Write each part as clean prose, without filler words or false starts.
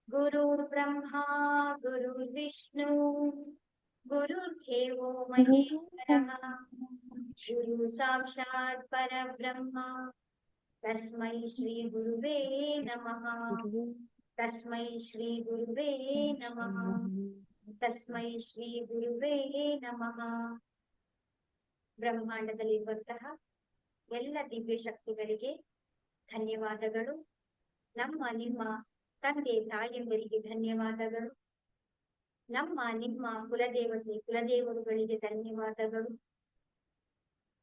गुरुर्ब्रह्मा गुरुर्विष्णु गुरुर्देवो महेश्वरः गुरु साक्षात् परब्रह्म तस्मै श्री गुरुवे नमः। तस्मै श्री गुरुवे नमः। तस्मै श्री गुरुवे नमः। ಬ್ರಹ್ಮಾಂಡದಲ್ಲಿರುವಂತಹ ಎಲ್ಲ ದಿವ್ಯ ಶಕ್ತಿಗಳಿಗೆ ಧನ್ಯವಾದಗಳು. ನಮ್ಮ ನಿಮ್ಮ ತಂದೆ ತಾಯಿಯಂದರಿಗೆ ಧನ್ಯವಾದಗಳು. ನಮ್ಮ ನಿಮ್ಮ ಕುಲದೇವರುಗಳಿಗೆ ಧನ್ಯವಾದಗಳು.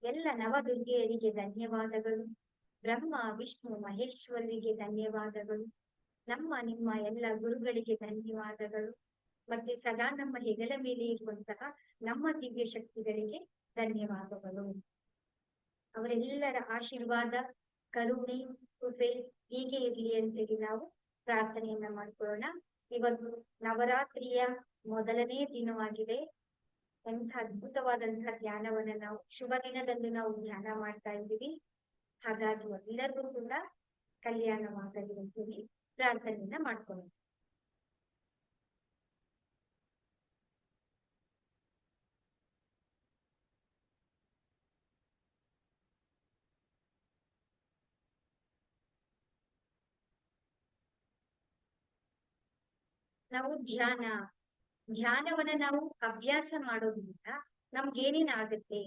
ಎಲ್ಲ ನವದುರ್ಗೆಯರಿಗೆ ಧನ್ಯವಾದಗಳು. ಬ್ರಹ್ಮ ವಿಷ್ಣು ಮಹೇಶ್ವರರಿಗೆ ಧನ್ಯವಾದಗಳು. ನಮ್ಮ ನಿಮ್ಮ ಎಲ್ಲ ಗುರುಗಳಿಗೆ ಧನ್ಯವಾದಗಳು. ಮತ್ತೆ ಸದಾ ನಮ್ಮ ಹೆಗಲ ಮೇಲೆ ಇರುವಂತಹ ನಮ್ಮ ದಿವ್ಯ ಶಕ್ತಿಗಳಿಗೆ ಧನ್ಯವಾದಗಳು. ಅವರೆಲ್ಲರ ಆಶೀರ್ವಾದ, ಕರುಣೆ, ಕೃಪೆ ಹೀಗೆ ಇರಲಿ ಅಂತೇಳಿ ನಾವು ಪ್ರಾರ್ಥನೆಯನ್ನ ಮಾಡ್ಕೊಳ್ಳೋಣ. ಇವತ್ತು ನವರಾತ್ರಿಯ ಮೊದಲನೇ ದಿನವಾಗಿದೆ. ಎಂಥ ಅದ್ಭುತವಾದಂತಹ ಧ್ಯಾನವನ್ನ ನಾವು ಶುಭ ದಿನದಲ್ಲಿ ನಾವು ಧ್ಯಾನ ಮಾಡ್ತಾ ಇದ್ದೀವಿ. ಹಾಗಾಗಿ ಎಲ್ಲರಿಗೂ ಕೂಡ ಕಲ್ಯಾಣವಾಗಲಿ ಅಂತೇಳಿ ಪ್ರಾರ್ಥನೆಯನ್ನ ಮಾಡ್ಕೊಳ್ಳೋಣ. ನಾವು ಧ್ಯಾನವನ್ನ ನಾವು ಅಭ್ಯಾಸ ಮಾಡೋದ್ರಿಂದ ನಮ್ಗೆ ಏನೇನಾಗುತ್ತೆ,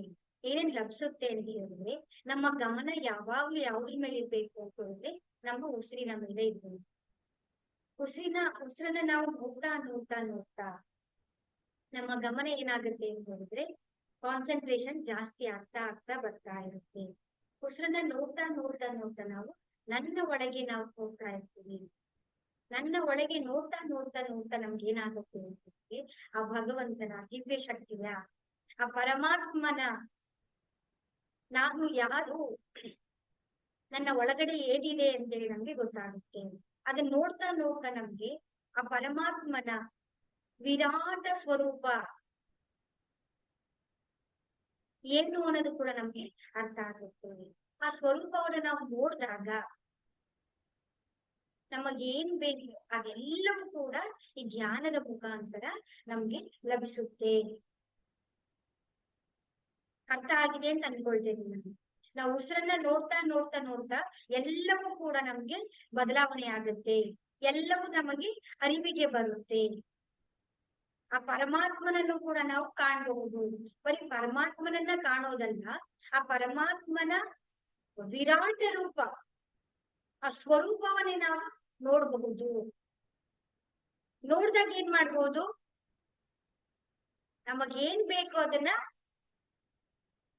ಏನೇನ್ ಲಭಿಸುತ್ತೆ ಅಂತ ಹೇಳಿದ್ರೆ, ನಮ್ಮ ಗಮನ ಯಾವಾಗ್ಲೂ ಯಾವ್ದ್ರ ಮೇಲೆ ಇರ್ಬೇಕು ಅಂತ ಹೇಳಿದ್ರೆ ನಮ್ಮ ಉಸಿರಿನ ಮೇಲೆ ಇರ್ಬೇಕು. ಉಸಿರನ್ನ ನಾವು ನೋಡ್ತಾ ನೋಡ್ತಾ ನೋಡ್ತಾ ನಮ್ಮ ಗಮನ ಏನಾಗುತ್ತೆ ಅಂತ ಹೇಳಿದ್ರೆ ಕಾನ್ಸಂಟ್ರೇಷನ್ ಜಾಸ್ತಿ ಆಗ್ತಾ ಆಗ್ತಾ ಬರ್ತಾ ಇರುತ್ತೆ. ಉಸಿರನ್ನ ನೋಡ್ತಾ ನೋಡ್ತಾ ನೋಡ್ತಾ ನಾವು ನನ್ನ ಒಳಗೆ ನಾವು ಹೋಗ್ತಾ ಇರ್ತೀವಿ. ನನ್ನ ಒಳಗೆ ನೋಡ್ತಾ ನೋಡ್ತಾ ನೋಡ್ತಾ ನಮ್ಗೆ ಏನಾಗುತ್ತೆ ಅಂತಂದ್ರೆ ಆ ಭಗವಂತನ ದಿವ್ಯ ಶಕ್ತಿಯ, ಆ ಪರಮಾತ್ಮನ ನಾನು ಯಾರು, ನನ್ನ ಒಳಗಡೆ ಏನಿದೆ ಅಂತೇಳಿ ನಮ್ಗೆ ಗೊತ್ತಾಗುತ್ತೆ. ಅದನ್ನ ನೋಡ್ತಾ ನೋಡ್ತಾ ನಮ್ಗೆ ಆ ಪರಮಾತ್ಮನ ವಿರಾಟ ಸ್ವರೂಪ ಏನು ಅನ್ನೋದು ಕೂಡ ನಮ್ಗೆ ಅರ್ಥ ಆಗುತ್ತೆ. ಆ ಸ್ವರೂಪವನ್ನು ನಾವು ನೋಡಿದಾಗ ನಮಗೇನ್ ಬೇಕು ಅದೆಲ್ಲವೂ ಕೂಡ ಈ ಧ್ಯಾನದ ಮುಖಾಂತರ ನಮ್ಗೆ ಲಭಿಸುತ್ತೆ. ಅರ್ಥ ಆಗಿದೆ ಅಂತ ಅನ್ಕೊಳ್ತೇನೆ ನಾನು. ನಾವು ಉಸಿರನ್ನ ನೋಡ್ತಾ ನೋಡ್ತಾ ನೋಡ್ತಾ ಎಲ್ಲವೂ ಕೂಡ ನಮ್ಗೆ ಬದಲಾವಣೆ ಆಗುತ್ತೆ. ಎಲ್ಲವೂ ನಮಗೆ ಅರಿವಿಗೆ ಬರುತ್ತೆ. ಆ ಪರಮಾತ್ಮನನ್ನು ಕೂಡ ನಾವು ಕಾಣಬಹುದು. ಬರೀ ಪರಮಾತ್ಮನನ್ನ ಕಾಣೋದಲ್ಲ, ಆ ಪರಮಾತ್ಮನ ವಿರಾಟ ರೂಪ, ಆ ಸ್ವರೂಪವನ್ನೇ ನಾವು ನೋಡಬಹುದು. ನೋಡ್ದಾಗ ಏನ್ ಮಾಡ್ಬೋದು, ನಮಗೇನ್ ಬೇಕು ಅದನ್ನ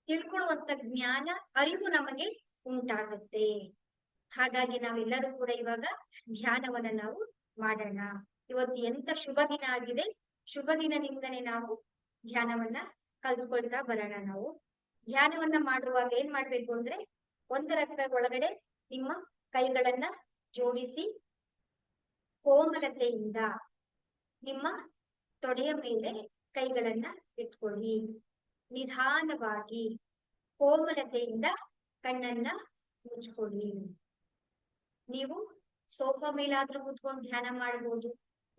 ತಿಳ್ಕೊಳ್ಳುವಂತ ಜ್ಞಾನ, ಅರಿವು ನಮಗೆ ಉಂಟಾಗುತ್ತೆ. ಹಾಗಾಗಿ ನಾವೆಲ್ಲರೂ ಕೂಡ ಇವಾಗ ಧ್ಯಾನವನ್ನ ನಾವು ಮಾಡೋಣ. ಇವತ್ತು ಎಂತ ಶುಭ ದಿನ ಆಗಿದೆ. ಶುಭ ದಿನದಿಂದನೇ ನಾವು ಧ್ಯಾನವನ್ನ ಕಲ್ತ್ಕೊಳ್ತಾ ಬರೋಣ. ನಾವು ಧ್ಯಾನವನ್ನ ಮಾಡುವಾಗ ಏನ್ ಮಾಡ್ಬೇಕು ಅಂದ್ರೆ, ಒಂದರ ಒಳಗಡೆ ನಿಮ್ಮ ಕೈಗಳನ್ನ ಜೋಡಿಸಿ ಕೋಮಲತೆಯಿಂದ ನಿಮ್ಮ ತೊಡೆಯ ಮೇಲೆ ಕೈಗಳನ್ನ ಇಟ್ಕೊಳ್ಳಿ. ನಿಧಾನವಾಗಿ ಕೋಮಲತೆಯಿಂದ ಕಣ್ಣನ್ನ ಮುಚ್ಕೊಳ್ಳಿ. ನೀವು ಸೋಫಾ ಮೇಲಾದ್ರೂ ಕೂತ್ಕೊಂಡು ಧ್ಯಾನ ಮಾಡ್ಬೋದು,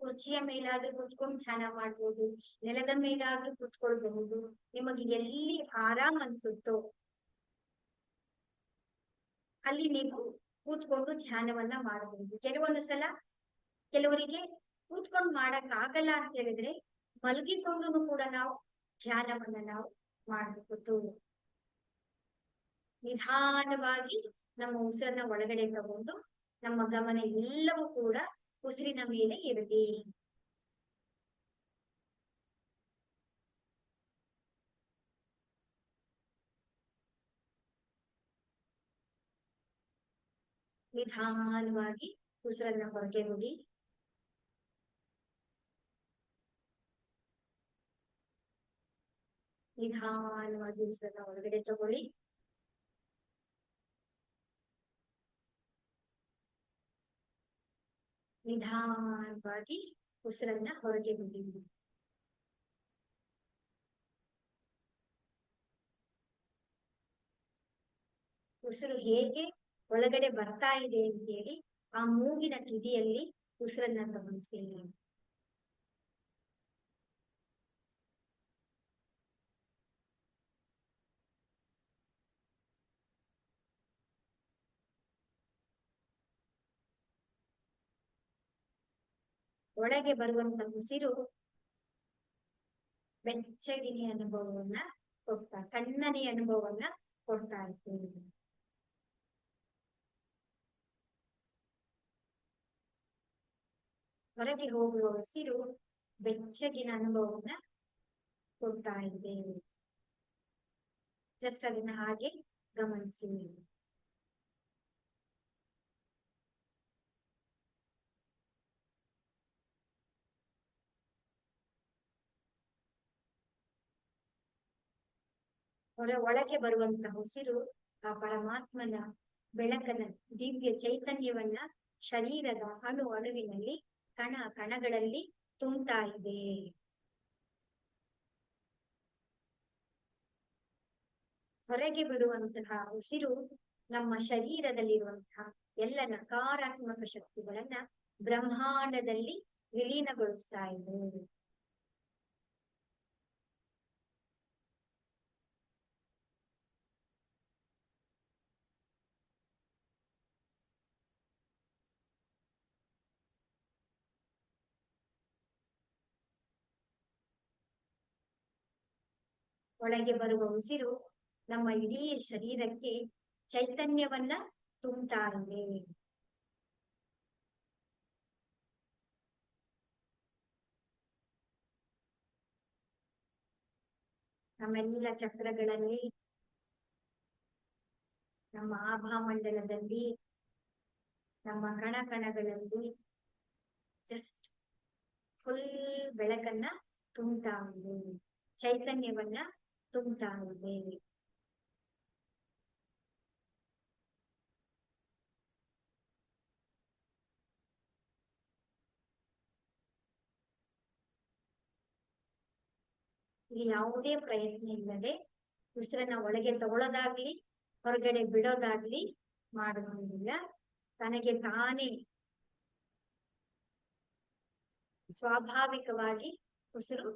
ಕುರ್ಚಿಯ ಮೇಲಾದ್ರೂ ಕೂತ್ಕೊಂಡು ಧ್ಯಾನ ಮಾಡ್ಬೋದು, ನೆಲದ ಮೇಲಾದ್ರೂ ಕೂತ್ಕೊಳ್ಬಹುದು. ನಿಮಗೆ ಎಲ್ಲಿ ಆರಾಮ್ ಅನ್ಸುತ್ತೋ ಅಲ್ಲಿ ನೀವು ಕೂತ್ಕೊಂಡು ಧ್ಯಾನವನ್ನ ಮಾಡಬಹುದು. ಕೆಲವೊಂದು ಸಲ ಕೆಲವರಿಗೆ ಕೂತ್ಕೊಂಡು ಮಾಡಕ್ ಆಗಲ್ಲ ಅಂತ ಹೇಳಿದ್ರೆ ಮಲಗಿಕೊಂಡು ಕೂಡ ನಾವು ಧ್ಯಾನವನ್ನ ನಾವು ಮಾಡಬಹುದು. ನಿಧಾನವಾಗಿ ನಮ್ಮ ಉಸಿರನ್ನ ಒಳಗಡೆ ತಗೊಂಡು ನಮ್ಮ ಗಮನ ಎಲ್ಲವೂ ಕೂಡ ಉಸಿರಿನ ಮೇಲೆ ಇರಲಿ. ನಿಧಾನವಾಗಿ ಉಸಿರನ್ನ ಹೊರಗೆ ಬಿಡಿ. ನಿಧಾನವಾಗಿ ಉಸಿರನ್ನ ಹೊರಗಡೆ ತಗೊಳ್ಳಿ. ನಿಧಾನವಾಗಿ ಉಸಿರನ್ನ ಹೊರಗೆ ಬಿಡಿ. ಉಸಿರು ಹೇಗೆ ಒಳಗಡೆ ಬರ್ತಾ ಇದೆ ಅಂತೇಳಿ ಆ ಮೂಗಿನ ತುದಿಯಲ್ಲಿ ಉಸಿರನ್ನ ಗಮನಿಸಿ. ಒಳಗೆ ಬರುವಂತ ಉಸಿರು ಬೆಚ್ಚಗಿನ ಅನುಭವವನ್ನ ತಣ್ಣನೆಯ ಅನುಭವವನ್ನ ಕೊಡ್ತಾ ಇರ್ತೀವಿ. ಹೊರಗೆ ಹೋಗುವ ಉಸಿರು ಬೆಚ್ಚಗಿನ ಅನುಭವವನ್ನ ಕೊಡ್ತಾ ಇದ್ದೇವೆ. ಜಸ್ಟ್ ಅದನ್ನ ಹಾಗೆ ಗಮನಿಸಿ. ಒಳಗೆ ಬರುವಂತಹ ಉಸಿರು ಆ ಪರಮಾತ್ಮನ ಬೆಳಕನ್ನ, ದಿವ್ಯ ಚೈತನ್ಯವನ್ನ ಶರೀರದ ಅಣುವಿನಲ್ಲಿ, ಕಣಗಳಲ್ಲಿ ತುಂಬ್ತಾ ಇದೆ. ಹೊರಗೆ ಬಿಡುವಂತಹ ಉಸಿರು ನಮ್ಮ ಶರೀರದಲ್ಲಿರುವಂತಹ ಎಲ್ಲ ನಕಾರಾತ್ಮಕ ಶಕ್ತಿಗಳನ್ನ ಬ್ರಹ್ಮಾಂಡದಲ್ಲಿ ವಿಲೀನಗೊಳಿಸ್ತಾ ಇದೆ. ಒಳಗೆ ಬರುವ ಉಸಿರು ನಮ್ಮ ಇಡೀ ಶರೀರಕ್ಕೆ ಚೈತನ್ಯವನ್ನ ತುಂಬ್ತಾ ಇದೆ. ನಮ್ಮೆಲ್ಲ ಚಕ್ರಗಳಲ್ಲಿ, ನಮ್ಮ ಆಭಾಮಂಡಲದಲ್ಲಿ, ನಮ್ಮ ಕಣಗಳಲ್ಲಿ ಜಸ್ಟ್ ಫುಲ್ ಬೆಳಕನ್ನ ತುಂಬ್ತಾ ಇದೆ, ಚೈತನ್ಯವನ್ನ ತುಂಬ್ತಾ ಇದೆ. ಇಲ್ಲಿ ಯಾವುದೇ ಪ್ರಯತ್ನ ಇಲ್ಲದೆ ಉಸಿರನ್ನ ಒಳಗೆ ತಗೊಳ್ಳೋದಾಗ್ಲಿ ಹೊರಗಡೆ ಬಿಡೋದಾಗ್ಲಿ ಮಾಡುವುದಿಲ್ಲ. ತನಗೆ ತಾನೇ ಸ್ವಾಭಾವಿಕವಾಗಿ ಉಸಿರು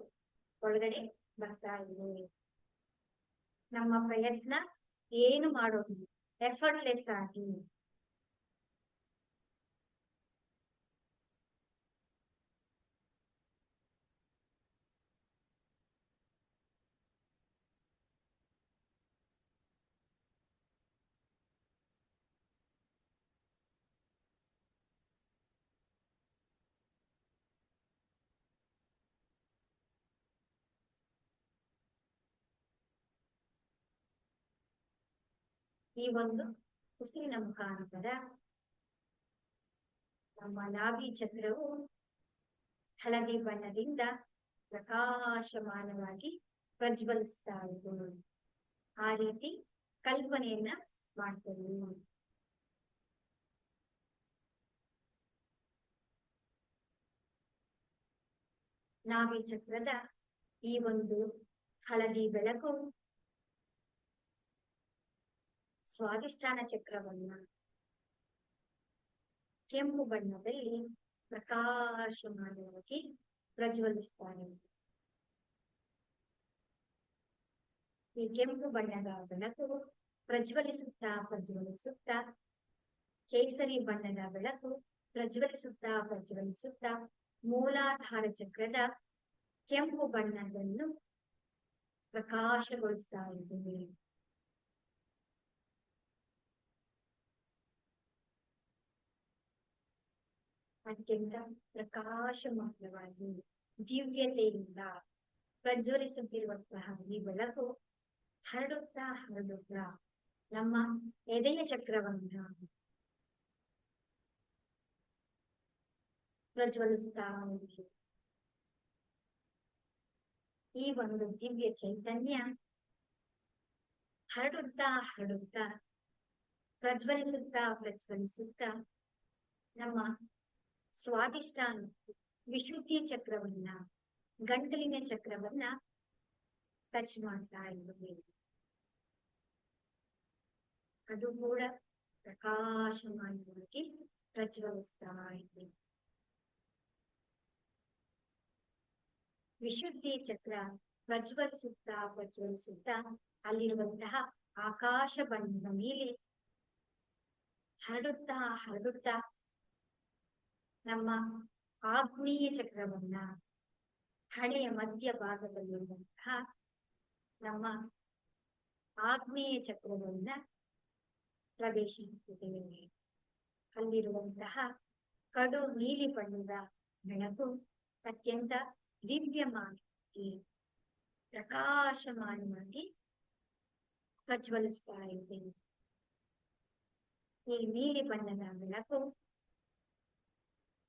ಒಳಗಡೆ ಬರ್ತಾ ಇದೆ. ನಮ್ಮ ಪ್ರಯತ್ನ ಏನು ಮಾಡೋದಿಲ್ಲ, ಎಫರ್ಟ್ಲೆಸ್ ಆಗಿ. ಈ ಒಂದು ಉಸಿರಿನ ಮುಖಾಂತರ ನಮ್ಮ ನಾಭಿ ಚಕ್ರವು ಹಳದಿ ಬಣ್ಣದಿಂದ ಪ್ರಕಾಶಮಾನವಾಗಿ ಪ್ರಜ್ವಲಿಸ್ತಾ ಇದೆ. ಆ ರೀತಿ ಕಲ್ಪನೆಯನ್ನ ಮಾಡ್ತೀವಿ. ನಾಭಿ ಚಕ್ರದ ಈ ಒಂದು ಹಳದಿ ಬೆಳಕು ಸ್ವಾಧಿಷ್ಠಾನ ಚಕ್ರವನ್ನ ಕೆಂಪು ಬಣ್ಣದಲ್ಲಿ ಪ್ರಕಾಶಮಾನವಾಗಿ ಪ್ರಜ್ವಲಿಸ್ತಾರೆ. ಈ ಕೆಂಪು ಬಣ್ಣದ ಬೆಳಕು ಪ್ರಜ್ವಲಿಸುತ್ತಾ ಕೇಸರಿ ಬಣ್ಣದ ಬೆಳಕು ಪ್ರಜ್ವಲಿಸುತ್ತಾ ಮೂಲಾಧಾರ ಚಕ್ರದ ಕೆಂಪು ಬಣ್ಣವನ್ನು ಪ್ರಕಾಶಗೊಳಿಸ್ತಾ ಇದ್ದೇವೆ. ಅತ್ಯಂತ ಪ್ರಕಾಶಮಾನವಾಗಿ ದಿವ್ಯತೆಯಿಂದ ಪ್ರಜ್ವಲಿಸುತ್ತಿರುವಂತಹ ಈ ಬೆಳಕು ಹರಡುತ್ತಾ ನಮ್ಮ ಎದೆಯ ಚಕ್ರವನ್ನ ಪ್ರಜ್ವಲಿಸ್ತಾ ಇದೆ. ಈ ಒಂದು ದಿವ್ಯ ಚೈತನ್ಯ ಹರಡುತ್ತಾ ಪ್ರಜ್ವಲಿಸುತ್ತಾ ನಮ್ಮ ಸ್ವಾಧಿಷ್ಠಾನ ವಿಶುದ್ಧಿ ಚಕ್ರವನ್ನ, ಗಂಟಲಿನ ಚಕ್ರವನ್ನ ಟಚ್ ಮಾಡ್ತಾ ಇದ್ದೇವೆ. ಅದು ಕೂಡ ಪ್ರಕಾಶಮಾನವಾಗಿ ಪ್ರಜ್ವಲಿಸ್ತಾ ಇದೆ. ವಿಶುದ್ಧಿ ಚಕ್ರ ಪ್ರಜ್ವಲಿಸುತ್ತಾ ಅಲ್ಲಿರುವಂತಹ ಆಕಾಶ ಬಣ್ಣದ ಮೇಲೆ ಹರಡುತ್ತಾ ನಮ್ಮ ಆಗ್ನೇಯ ಚಕ್ರವನ್ನ ಹಣೆಯ ಮಧ್ಯ ಭಾಗದಲ್ಲಿರುವಂತಹ ನಮ್ಮ ಆಗ್ನೇಯ ಚಕ್ರವನ್ನ ಪ್ರವೇಶಿಸುತ್ತಿದೆ. ಅಲ್ಲಿರುವಂತಹ ಕಡು ನೀಲಿ ಬಣ್ಣದ ಬೆಳಕು ಅತ್ಯಂತ ದಿವ್ಯವಾಗಿ ಪ್ರಕಾಶಮಾನವಾಗಿ ಪ್ರಜ್ವಲಿಸ್ತಾ ಇದೆ. ಈ ನೀಲಿ ಬಣ್ಣದ ಬೆಳಕು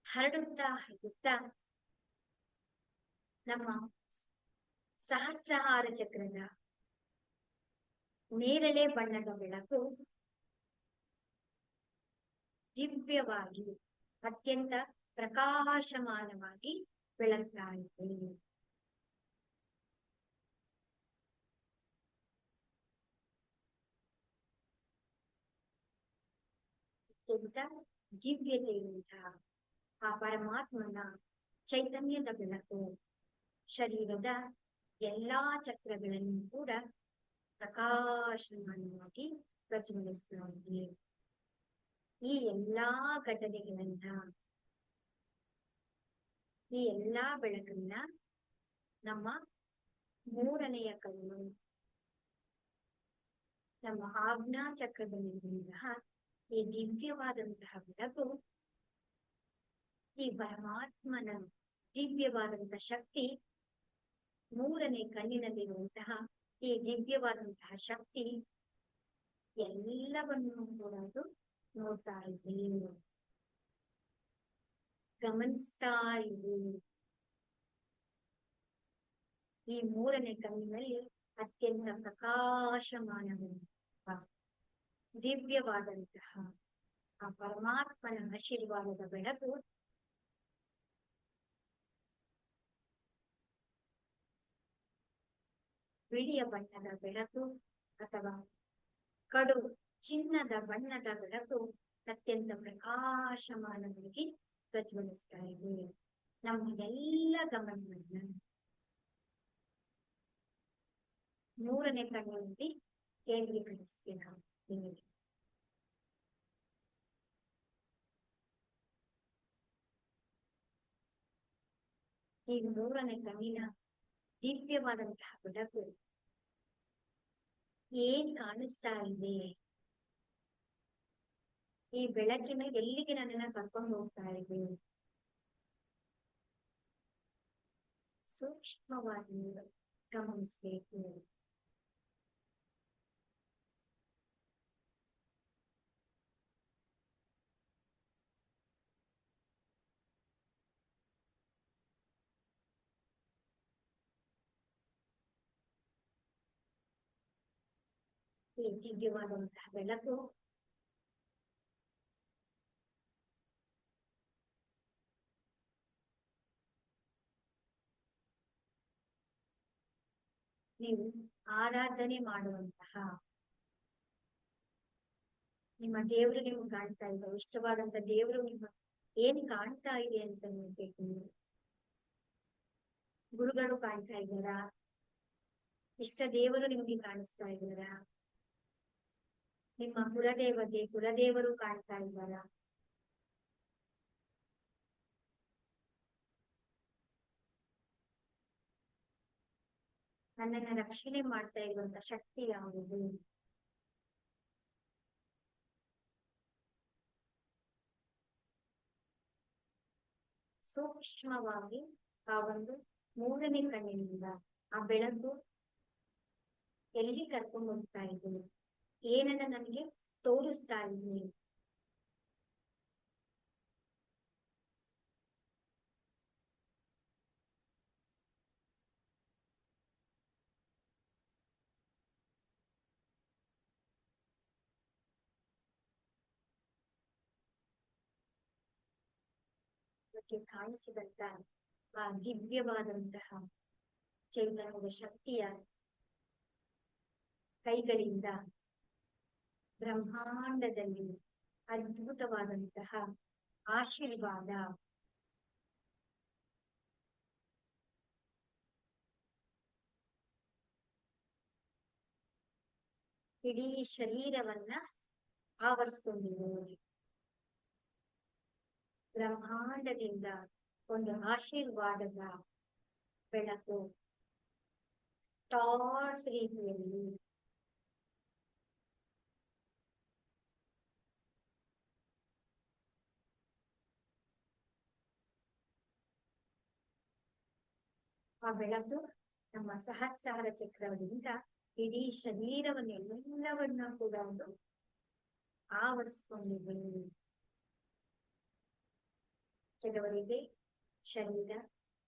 ಹರಡುತ್ತಾ ನಮ್ಮ ಸಹಸ್ರಹಾರ ಚಕ್ರದ ನೇರಳೆ ಬಣ್ಣದ ಬೆಳಕು ದಿವ್ಯವಾಗಿ ಅತ್ಯಂತ ಪ್ರಕಾಶಮಾನವಾಗಿ ಬೆಳಗ್ತಾ ಇದೆ. ಅತ್ಯಂತ ದಿವ್ಯತೆಯುಂತಹ ಆ ಪರಮಾತ್ಮನ ಚೈತನ್ಯದ ಬೆಳಕು ಶರೀರದ ಎಲ್ಲಾ ಚಕ್ರಗಳನ್ನು ಕೂಡ ಪ್ರಕಾಶಮಾನವಾಗಿ ಪ್ರಜ್ವಲಿಸ್ತಾ ಇದೆ. ಈ ಎಲ್ಲಾ ಘಟನೆಗಳನ್ನ, ಈ ಎಲ್ಲಾ ಬೆಳಕನ್ನ ನಮ್ಮ ಮೂರನೆಯ ಕಣ್ಣು, ನಮ್ಮ ಆಜ್ಞಾ ಚಕ್ರದಲ್ಲಿರುವಂತಹ ಈ ದಿವ್ಯವಾದಂತಹ ಬೆಳಕು, ಈ ಪರಮಾತ್ಮನ ದಿವ್ಯವಾದಂತಹ ಶಕ್ತಿ, ಮೂರನೇ ಕಣ್ಣಿನಲ್ಲಿರುವಂತಹ ಈ ದಿವ್ಯವಾದಂತಹ ಶಕ್ತಿ ಎಲ್ಲವನ್ನೂ ಕೂಡ ಅದು ನೋಡ್ತಾ ಇದೆ, ಗಮನಿಸ್ತಾ ಇದೆ. ಈ ಮೂರನೇ ಕಣ್ಣಿನಲ್ಲಿ ಅತ್ಯಂತ ಪ್ರಕಾಶಮಾನವಾದಂತಹ ದಿವ್ಯವಾದಂತಹ ಆ ಪರಮಾತ್ಮನ ಆಶೀರ್ವಾದದ ಬೆಳಕು ಬಿಳಿಯ ಬಣ್ಣದ ಬೆಳಕು ಅಥವಾ ಕಡು ಚಿನ್ನದ ಬಣ್ಣದ ಬೆಳಕು ಅತ್ಯಂತ ಪ್ರಕಾಶಮಾನವಾಗಿ ಪ್ರಜ್ವಲಿಸ್ತಾ ಇದೆ. ನಮ್ಮ ಎಲ್ಲ ಗಮನವನ್ನ ಮೂರನೇ ಕಣ್ಣಿನಲ್ಲಿ ಕೇಂದ್ರೀಕರಿಸ್ತೀವಿ ನಾವು. ಈ ಮೂರನೇ ಕಣ್ಣಿನ ದಿವ್ಯವಾದಂತಹ ಬೆಳಕು ಏನ್ ಕಾಣಿಸ್ತಾ ಇದೆ, ಈ ಬೆಳಕಿನ ಎಲ್ಲಿಗೆ ನನ್ನನ್ನ ಕರ್ಕೊಂಡು ಹೋಗ್ತಾ ಇದೆ, ಸೂಕ್ಷ್ಮವಾಗಿ ಗಮನಿಸ್ಬೇಕು. ಈ ದಿವ್ಯವಾದಂತಹ ಬೆಳಕು ನೀವು ಆರಾಧನೆ ಮಾಡುವಂತಹ ನಿಮ್ಮ ದೇವರು ನಿಮ್ಗೆ ಕಾಣ್ತಾ ಇಲ್ಲ, ಇಷ್ಟವಾದಂತ ದೇವರು ನಿಮ್ಮ ಏನ್ ಕಾಣ್ತಾ ಇದೆ ಅಂತ ನೋಡ್ಬೇಕು. ನೀವು ಗುರುಗಳು ಕಾಣ್ತಾ ಇದ್ದಾರಾ, ಇಷ್ಟ ದೇವರು ನಿಮ್ಗೆ ಕಾಣಿಸ್ತಾ ಇದ್ದಾರಾ, ನಿಮ್ಮ ಕುಲದೇವರು ಕಾಣ್ತಾ ಇದ್ದಾರಾ, ನನ್ನನ್ನ ರಕ್ಷಣೆ ಮಾಡ್ತಾ ಇರುವಂತ ಶಕ್ತಿ ಯಾವುದು, ಸೂಕ್ಷ್ಮವಾಗಿ ಆ ಒಂದು ಮೂರನೇ ಕಣ್ಣಿನಿಂದ ಆ ಬೆಳಕು ಎಲ್ಲಿ ಕರ್ಕೊಂಡು ಹೋಗ್ತಾ ಇದೆ, ಏನನ್ನ ನನಗೆ ತೋರಿಸ್ತಾ ಇದೆ, ಕಾಣಿಸಿದಂತ ಆ ದಿವ್ಯವಾದಂತಹ ಚೈತನ್ಯದ ಶಕ್ತಿಯ ಕೈಗಳಿಂದ ಬ್ರಹ್ಮಾಂಡದಲ್ಲಿ ಅದ್ಭುತವಾದಂತಹ ಆಶೀರ್ವಾದ ಇಡೀ ಶರೀರವನ್ನ ಆವರಿಸ್ಕೊಂಡಿದೆ. ಬ್ರಹ್ಮಾಂಡದಿಂದ ಒಂದು ಆಶೀರ್ವಾದದ ಬೆಳಕು ಟಾರ್ಚ್ ರೀತಿಯಲ್ಲಿ ಆ ಬೆಳಕು ನಮ್ಮ ಸಹಸ್ರಾರ ಚಕ್ರದಿಂದ ಇಡೀ ಶರೀರವನ್ನೆಲ್ಲವನ್ನ ಕೂಡ ಒಂದು ಆವರಿಸ್ಕೊಂಡಿದೆ. ಕೆಲವರಿಗೆ ಶರೀರ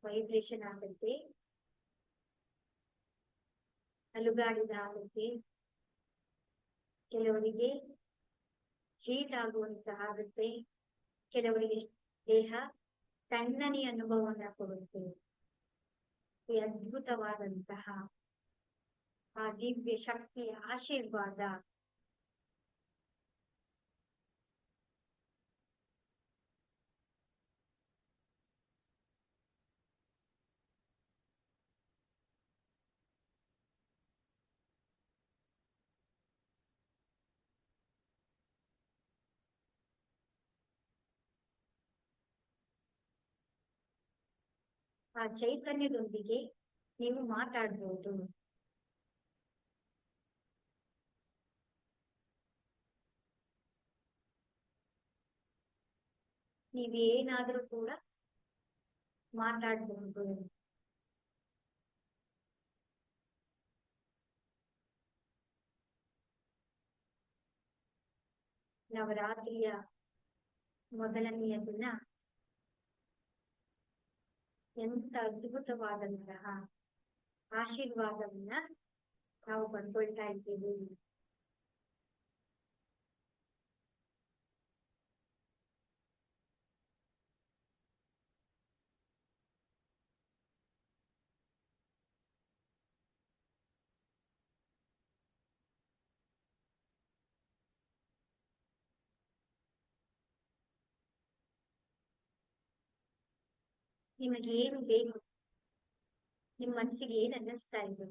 ವೈಬ್ರೇಷನ್ ಆಗುತ್ತೆ, ಅಲುಗಾಡಿದಾಗುತ್ತೆ, ಕೆಲವರಿಗೆ ಹೀಟ್ ಆಗುವಂತ ಆಗುತ್ತೆ, ಕೆಲವರಿಗೆ ದೇಹ ತಣ್ಣನೆ ಅನುಭವವನ್ನ ಕೊಡುತ್ತೆ. ಈ ಅದ್ಭುತವಾದಂತಹ ಆ ದಿವ್ಯ ಶಕ್ತಿಯ ಆಶೀರ್ವಾದ ಆ ಚೈತನ್ಯದೊಂದಿಗೆ ನೀವು ಮಾತಾಡ್ಬೋದು. ನೀವೇನಾದ್ರೂ ಕೂಡ ಮಾತಾಡ್ಬಹುದು. ನವರಾತ್ರಿಯ ಮೊದಲನೆಯ ದಿನ ಎಂತ ಅದ್ಭುತವಾದಂತಹ ಆಶೀರ್ವಾದವನ್ನ ನಾವು ಪಡ್ಕೊಳ್ತಾ ಇದ್ದೀವಿ. ನಿಮಗೆ ಏನು ಬೇಕು, ನಿಮ್ಮ ಮನಸ್ಸಿಗೆ ಏನ್ ಅನ್ನಿಸ್ತಾ ಇದೆ,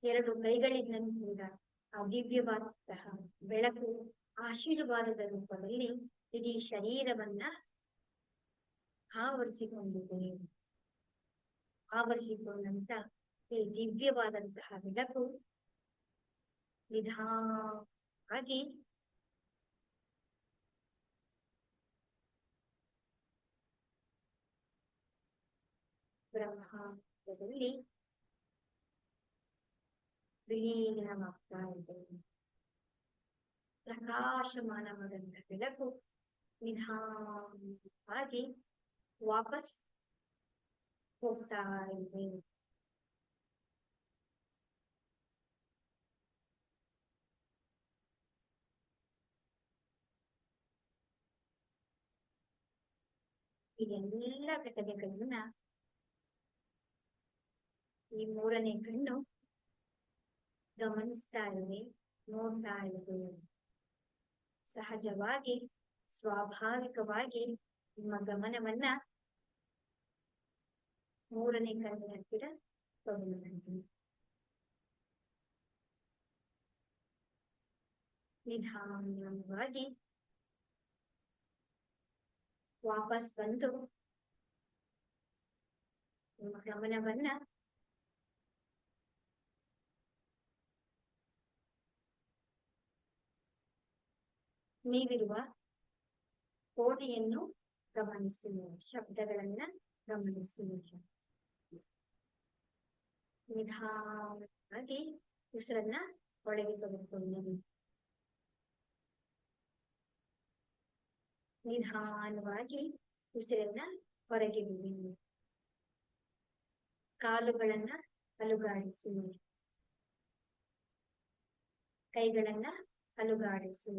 ಎರಡು ಕೈಗಳಿಂದ ಕೂಡ ಆ ದಿವ್ಯವಾದಂತಹ ಬೆಳಕು ಆಶೀರ್ವಾದದ ರೂಪದಲ್ಲಿ ಇಡೀ ಶರೀರವನ್ನ ಆವರಿಸಿಕೊಂಡಿದೆ. ಆವರಿಸಿಕೊಂಡಂತ ಈ ದಿವ್ಯವಾದಂತಹ ಬೆಳಕು ನಿಧಾನವಾಗಿ ಬ್ರಹ್ಮಾಂಡದಲ್ಲಿ ವಿಲೀನವಾಗ್ತಾ ಇದೆ. ಪ್ರಕಾಶಮಾನವಾದಂತಹ ಬೆಳಕು ನಿಧಾನವಾಗಿ ವಾಪಸ್ ಹೋಗ್ತಾ ಇದೆ. ಈ ಎಲ್ಲ ಘಟನೆಗಳನ್ನ ಈ ಮೂರನೇ ಕಣ್ಣು ಗಮನಿಸ್ತಾ ಇದೆ, ನೋಡ್ತಾ ಇದೆ. ಸಹಜವಾಗಿ ಸ್ವಾಭಾವಿಕವಾಗಿ ನಿಮ್ಮ ಗಮನವನ್ನ ಮೂರನೇ ಕಣ್ಣಿನ ಹತ್ತಿರ ತಗೊಂಡು ನಿಧಾನವಾಗಿ ವಾಪಸ್ ಬಂದು ನಿಮ್ಮ ಗಮನವನ್ನ ನೀವಿರುವ ಕೋಣೆಯನ್ನು ಗಮನಿಸಿ, ಶಬ್ದಗಳನ್ನ ಗಮನಿಸಿ. ನಿಧಾನವಾಗಿ ಉಸಿರನ್ನ ಒಳಗೆ ತೆಗೆದುಕೊಳ್ಳಿ. ನಿಧಾನವಾಗಿ ಉಸಿರನ್ನ ಹೊರಗೆ ಬಿಡಿ. ಕಾಲುಗಳನ್ನ ಅಲುಗಾಡಿಸಿ, ಕೈಗಳನ್ನ ಅಲುಗಾಡಿಸಿ.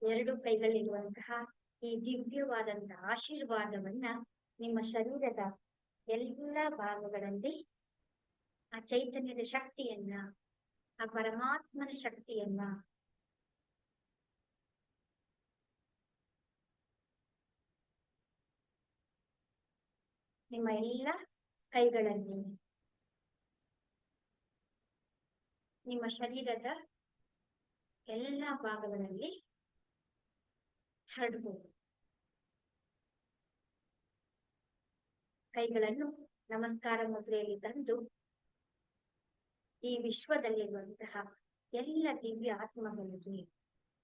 ಎರಡು ಕೈಗಳಿರುವಂತಹ ಈ ದಿವ್ಯವಾದಂತಹ ಆಶೀರ್ವಾದವನ್ನ ನಿಮ್ಮ ಶರೀರದ ಎಲ್ಲ ಭಾಗಗಳಲ್ಲಿ ಆ ಚೈತನ್ಯದ ಶಕ್ತಿಯನ್ನ, ಆ ಪರಮಾತ್ಮನ ಶಕ್ತಿಯನ್ನ ನಿಮ್ಮ ಎಲ್ಲ ಕೈಗಳಲ್ಲಿ, ನಿಮ್ಮ ಶರೀರದ ಎಲ್ಲ ಭಾಗಗಳಲ್ಲಿ ಹರಡಬಹುದು. ಕೈಗಳನ್ನು ನಮಸ್ಕಾರ ಮುದ್ರೆಯಲ್ಲಿ ತಂದು ಈ ವಿಶ್ವದಲ್ಲಿರುವಂತಹ ಎಲ್ಲ ದಿವ್ಯ ಆತ್ಮಗಳಿಗೆ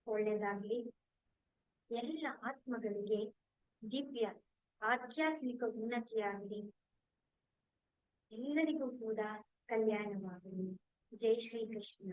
ಒಳ್ಳೆಯದಾಗ್ಲಿ, ಎಲ್ಲ ಆತ್ಮಗಳಿಗೆ ದಿವ್ಯ ಆಧ್ಯಾತ್ಮಿಕ ಉನ್ನತಿಯಾಗಲಿ, ಎಲ್ಲರಿಗೂ ಕೂಡ ಕಲ್ಯಾಣವಾಗಲಿ. ಜೈ ಶ್ರೀ ಕೃಷ್ಣ.